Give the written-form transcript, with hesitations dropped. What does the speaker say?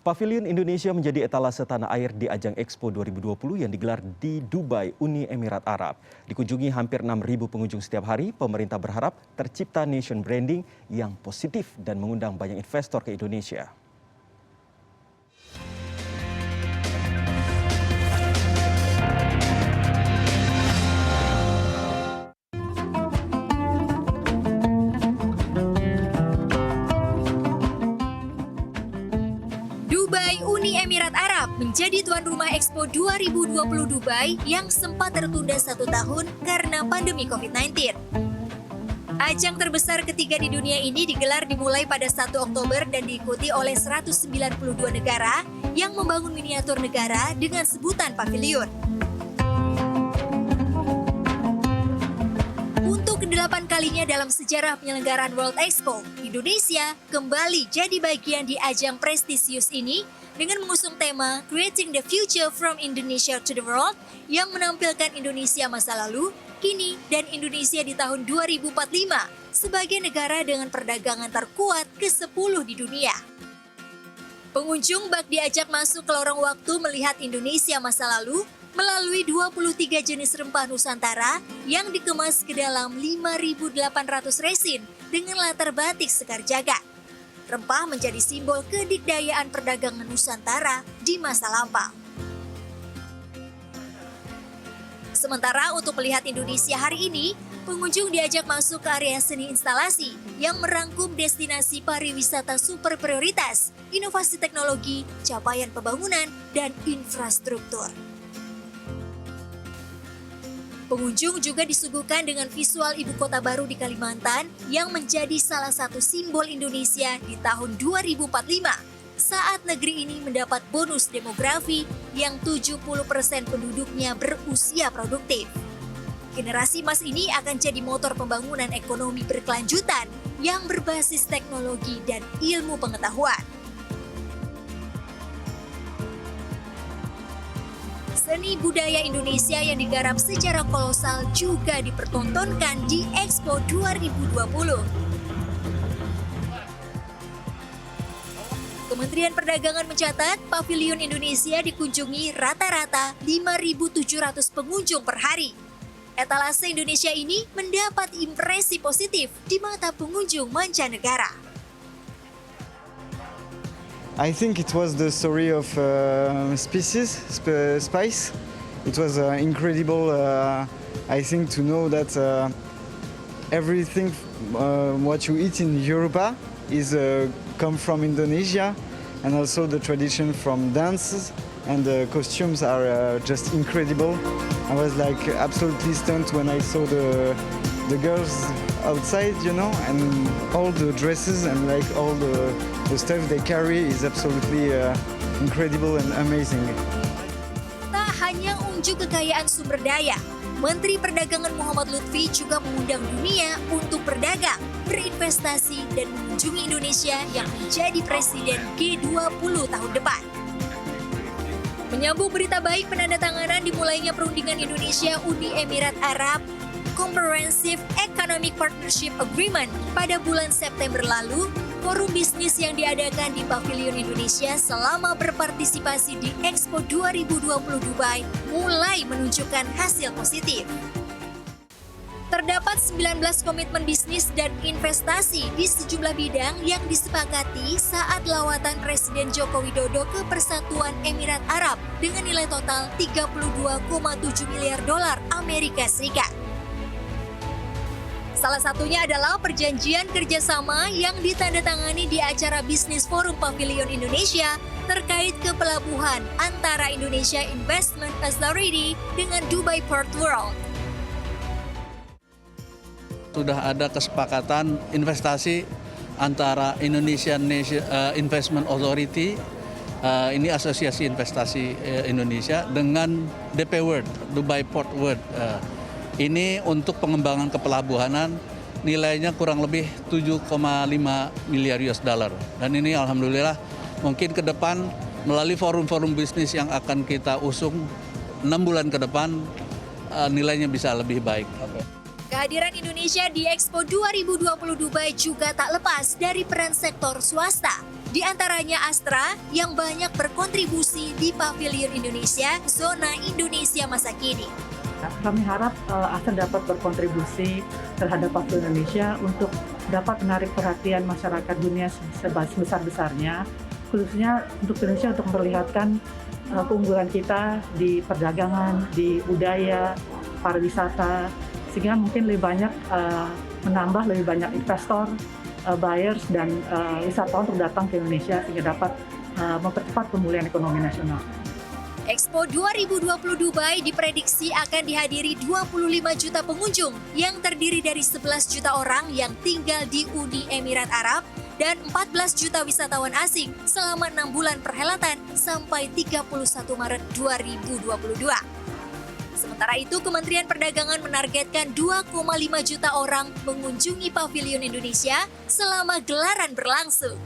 Pavilion Indonesia menjadi etalase tanah air di ajang Expo 2020 yang digelar di Dubai, Uni Emirat Arab. Dikunjungi hampir 6.000 pengunjung setiap hari, pemerintah berharap tercipta nation branding yang positif dan mengundang banyak investor ke Indonesia. Dubai, Uni Emirat Arab menjadi tuan rumah Expo 2020 Dubai yang sempat tertunda 1 tahun karena pandemi COVID-19. Ajang terbesar ketiga di dunia ini digelar dimulai pada 1 Oktober dan diikuti oleh 192 negara yang membangun miniatur negara dengan sebutan pavilion. Untuk ke-8 kalinya dalam sejarah penyelenggaraan World Expo, Indonesia kembali jadi bagian di ajang prestisius ini dengan mengusung tema Creating the Future from Indonesia to the World yang menampilkan Indonesia masa lalu, kini, dan Indonesia di tahun 2045 sebagai negara dengan perdagangan terkuat ke-10 di dunia. Pengunjung bak diajak masuk ke lorong waktu melihat Indonesia masa lalu melalui 23 jenis rempah Nusantara yang dikemas ke dalam 5.800 resin dengan latar batik sekar jagad. Rempah menjadi simbol kedikdayaan perdagangan Nusantara di masa lampau. Sementara untuk melihat Indonesia hari ini, pengunjung diajak masuk ke area seni instalasi yang merangkum destinasi pariwisata super prioritas, inovasi teknologi, capaian pembangunan, dan infrastruktur. Pengunjung juga disuguhkan dengan visual ibu kota baru di Kalimantan yang menjadi salah satu simbol Indonesia di tahun 2045 saat negeri ini mendapat bonus demografi yang 70% penduduknya berusia produktif. Generasi emas ini akan jadi motor pembangunan ekonomi berkelanjutan yang berbasis teknologi dan ilmu pengetahuan. Seni budaya Indonesia yang digarap secara kolosal juga dipertontonkan di Expo 2020. Kementerian Perdagangan mencatat Pavilion Indonesia dikunjungi rata-rata 5.700 pengunjung per hari. Etalase Indonesia ini mendapat impresi positif di mata pengunjung mancanegara. I think it was the story of spice. It was incredible, I think, to know that everything what you eat in Europa is come from Indonesia, and also the tradition from dances and the costumes are just incredible. I was like absolutely stunned when I saw the girls outside, you know, and all the dresses and like all the stuff they carry is absolutely incredible and amazing. Tak hanya unjuk kekayaan sumber daya, Menteri Perdagangan Muhammad Lutfi juga mengundang dunia untuk berdagang, berinvestasi, dan mengunjungi Indonesia yang menjadi presiden G20 tahun depan. Menyambung berita baik penandatanganan dimulainya perundingan Indonesia Uni Emirat Arab Comprehensive Economic Partnership Agreement pada bulan September lalu, forum bisnis yang diadakan di Pavilion Indonesia selama berpartisipasi di Expo 2020 Dubai mulai menunjukkan hasil positif. Terdapat 19 komitmen bisnis dan investasi di sejumlah bidang yang disepakati saat lawatan Presiden Joko Widodo ke Persatuan Emirat Arab dengan nilai total 32,7 miliar dolar Amerika Serikat. Salah satunya adalah perjanjian kerjasama yang ditandatangani di acara Bisnis Forum Pavilion Indonesia terkait kepelabuhan antara Indonesia Investment Authority dengan Dubai Port World. Sudah ada kesepakatan investasi antara Indonesian Investment Authority, ini Asosiasi Investasi Indonesia, dengan DP World, Dubai Port World. Ini untuk pengembangan kepelabuhanan, nilainya kurang lebih 7,5 miliar US dollar. Dan ini alhamdulillah mungkin ke depan melalui forum-forum bisnis yang akan kita usung 6 bulan ke depan, nilainya bisa lebih baik. Kehadiran Indonesia di Expo 2020 Dubai juga tak lepas dari peran sektor swasta. Di antaranya Astra yang banyak berkontribusi di Pavilion Indonesia, zona Indonesia masa kini. Kami harap Astra dapat berkontribusi terhadap Pavilion Indonesia untuk dapat menarik perhatian masyarakat dunia sebesar-besarnya, khususnya untuk Indonesia untuk memperlihatkan keunggulan kita di perdagangan, di budaya, pariwisata, sehingga mungkin lebih banyak menambah lebih banyak investor, buyers dan wisatawan untuk datang ke Indonesia sehingga dapat mempercepat pemulihan ekonomi nasional. Expo 2020 Dubai diprediksi akan dihadiri 25 juta pengunjung yang terdiri dari 11 juta orang yang tinggal di Uni Emirat Arab dan 14 juta wisatawan asing selama 6 bulan perhelatan sampai 31 Maret 2022. Sementara itu, Kementerian Perdagangan menargetkan 2,5 juta orang mengunjungi Pavilion Indonesia selama gelaran berlangsung.